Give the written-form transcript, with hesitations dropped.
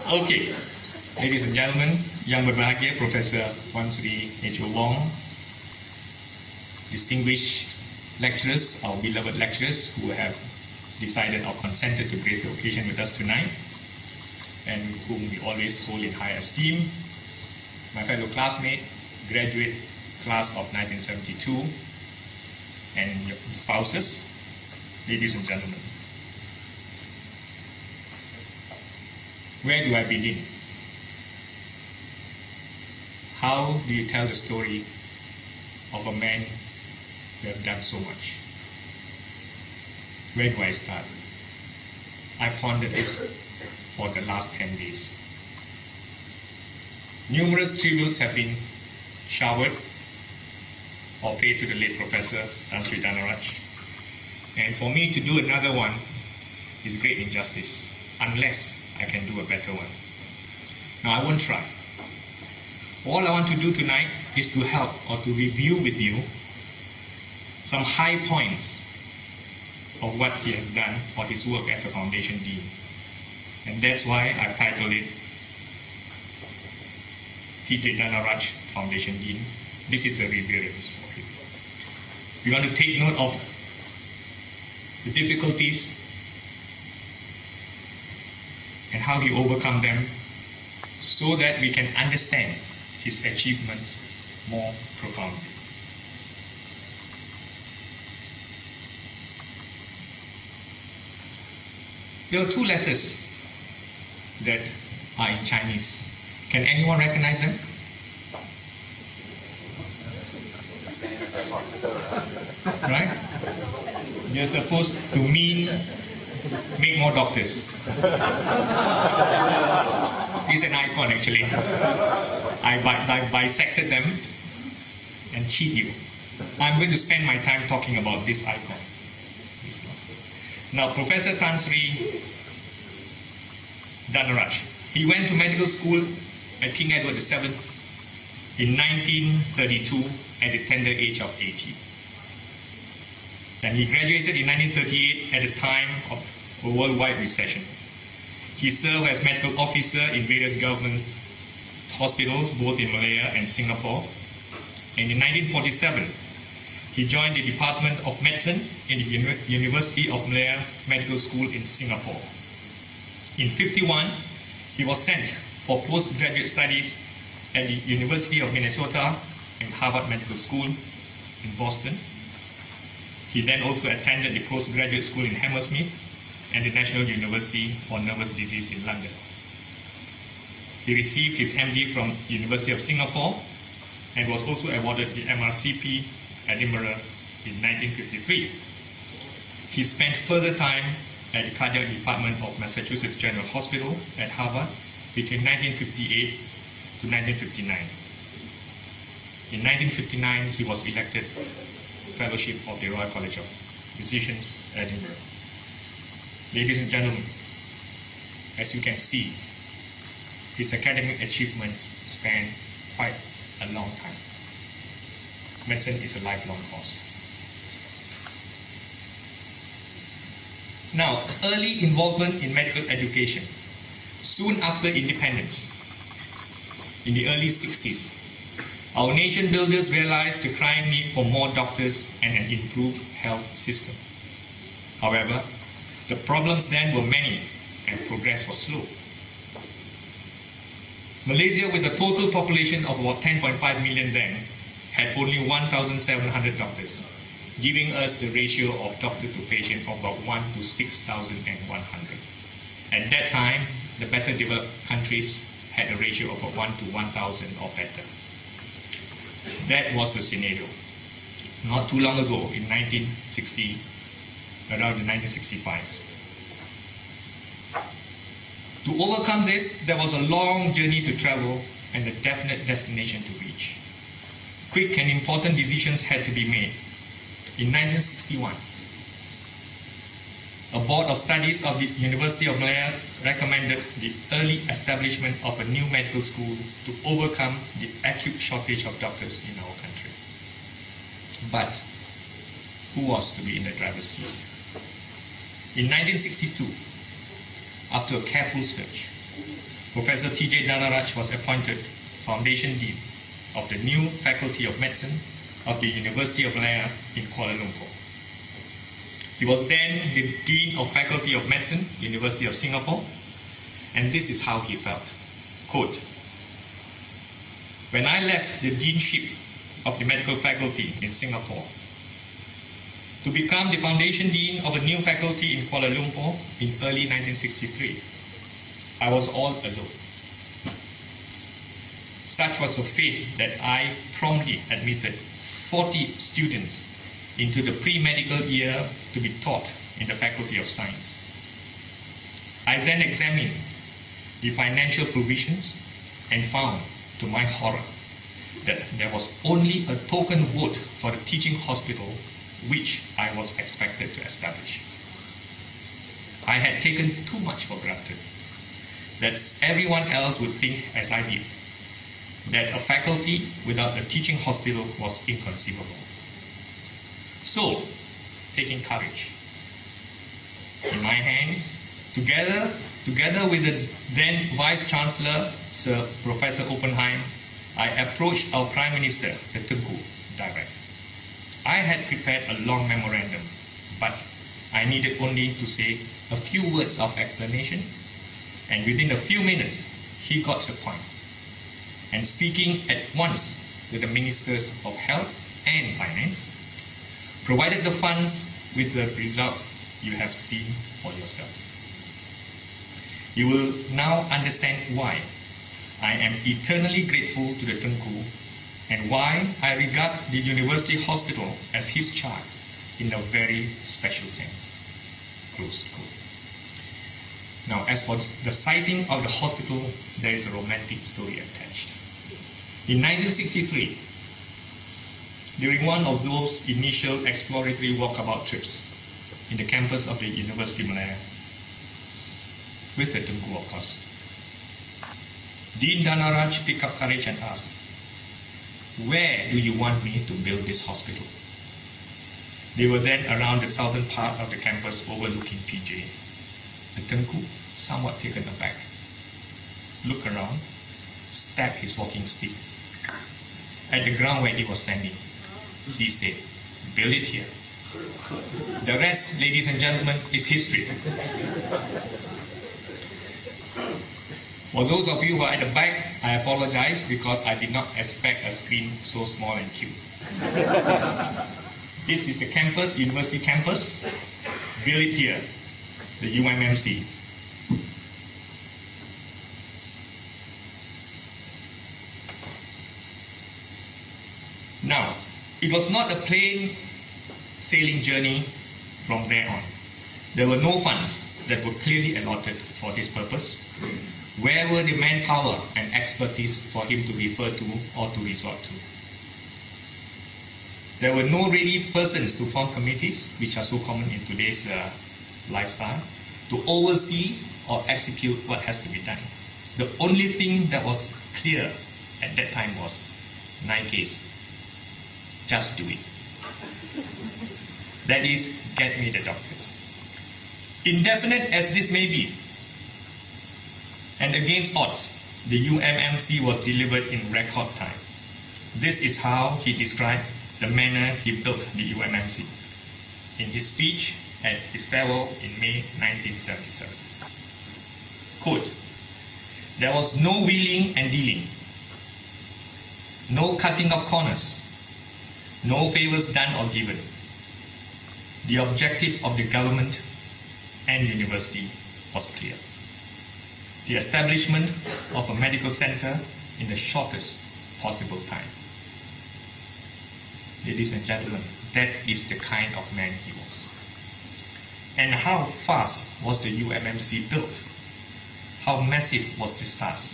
Okay, ladies and gentlemen, yang berbahagia Professor Wan Sri Echo Wong, distinguished lecturers, our beloved lecturers who have decided or consented to grace the occasion with us tonight, and whom we always hold in high esteem, my fellow classmate, graduate class of 1972, and your spouses, ladies and gentlemen. Where do I begin? How do you tell the story of a man who has done so much? Where do I start? I pondered this for the last 10 days. Numerous tributes have been showered or paid to the late Professor Tan Sri Danaraj. And for me to do another one is great injustice, unless I can do a better one. Now, I won't try. All I want to do tonight is to help or to review with you some high points of what he has done or his work as a Foundation Dean. And that's why I've titled it TJD-By Foundation Dean. This is a reverence. We want to take note of the difficulties and how he overcome them so that we can understand his achievements more profoundly. There are two letters that are in Chinese. Can anyone recognize them? Right? They're supposed to mean make more doctors. It's an icon actually. I bisected them and cheat you. I'm going to spend my time talking about this icon. Now, Professor Tan Sri Danaraj, he went to medical school at King Edward VII in 1932 at the tender age of 80. And he graduated in 1938 at the time of a worldwide recession. He served as medical officer in various government hospitals, both in Malaya and Singapore. And in 1947, he joined the Department of Medicine in the University of Malaya Medical School in Singapore. In 1951, he was sent for postgraduate studies at the University of Minnesota and Harvard Medical School in Boston. He then also attended the postgraduate school in Hammersmith and the National University for Nervous Disease in London. He received his MD from the University of Singapore and was also awarded the MRCP Edinburgh in 1953. He spent further time at the cardiac department of Massachusetts General Hospital at Harvard between 1958 to 1959. In 1959, he was elected Fellowship of the Royal College of Physicians, Edinburgh. Ladies and gentlemen, as you can see, his academic achievements span quite a long time. Medicine is a lifelong course. Now, early involvement in medical education. Soon after independence, in the early 60s, our nation builders realized the crying need for more doctors and an improved health system. However, the problems then were many and progress was slow. Malaysia, with a total population of about 10.5 million then, had only 1,700 doctors, giving us the ratio of doctor to patient of about 1 to 6,100. At that time, the better developed countries had a ratio of 1 to 1,000 or better. That was the scenario. Not too long ago, in 1960, around 1965. To overcome this, there was a long journey to travel and a definite destination to reach. Quick and important decisions had to be made. In 1961, a board of studies of the University of Malaya recommended the early establishment of a new medical school to overcome the acute shortage of doctors in our country. But who was to be in the driver's seat? In 1962, after a careful search, Professor TJD-By was appointed Foundation Dean of the new Faculty of Medicine of the University of Malaya in Kuala Lumpur. He was then the Dean of Faculty of Medicine, University of Singapore, and this is how he felt. Quote, "When I left the deanship of the medical faculty in Singapore to become the Foundation Dean of a new faculty in Kuala Lumpur in early 1963, I was all alone. Such was the fate that I promptly admitted 40 students into the pre-medical year to be taught in the Faculty of Science. I then examined the financial provisions and found, to my horror, that there was only a token vote for the teaching hospital which I was expected to establish. I had taken too much for granted, that everyone else would think as I did, that a faculty without a teaching hospital was inconceivable. So, taking courage in my hands, together with the then Vice Chancellor, Sir Professor Oppenheim, I approached our Prime Minister, the Tengku, direct. I had prepared a long memorandum, but I needed only to say a few words of explanation, and within a few minutes, he got the point. And speaking at once to the Ministers of Health and Finance, provided the funds with the results you have seen for yourselves. You will now understand why I am eternally grateful to the Tengku and why I regard the University Hospital as his child in a very special sense." Close quote. Now, as for the siting of the hospital, there is a romantic story attached. In 1963, during one of those initial exploratory walkabout trips in the campus of the University of Malaya, with the Tengku, of course, Dean Danaraj picked up courage and asked, "Where do you want me to build this hospital?" They were then around the southern part of the campus overlooking PJ. The Tengku, somewhat taken aback, looked around, stabbed his walking stick at the ground where he was standing. He said, "Build it here." The rest, ladies and gentlemen, is history. For those of you who are at the back, I apologize because I did not expect a screen so small and cute. This is the campus, university campus. Build it here, the UMMC. Now, it was not a plain sailing journey from there on. There were no funds that were clearly allotted for this purpose. Where were the manpower and expertise for him to refer to or to resort to? There were no ready persons to form committees, which are so common in today's lifestyle, to oversee or execute what has to be done. The only thing that was clear at that time was 9Ks. Just do it. That is, get me the doctors. Indefinite as this may be, and against odds, the UMMC was delivered in record time. This is how he described the manner he built the UMMC in his speech at his farewell in May 1977. Quote, "There was no wheeling and dealing, no cutting of corners, no favors done or given. The objective of the government and university was clear. The establishment of a medical center in the shortest possible time." Ladies and gentlemen, that is the kind of man he was. And how fast was the UMMC built? How massive was this task?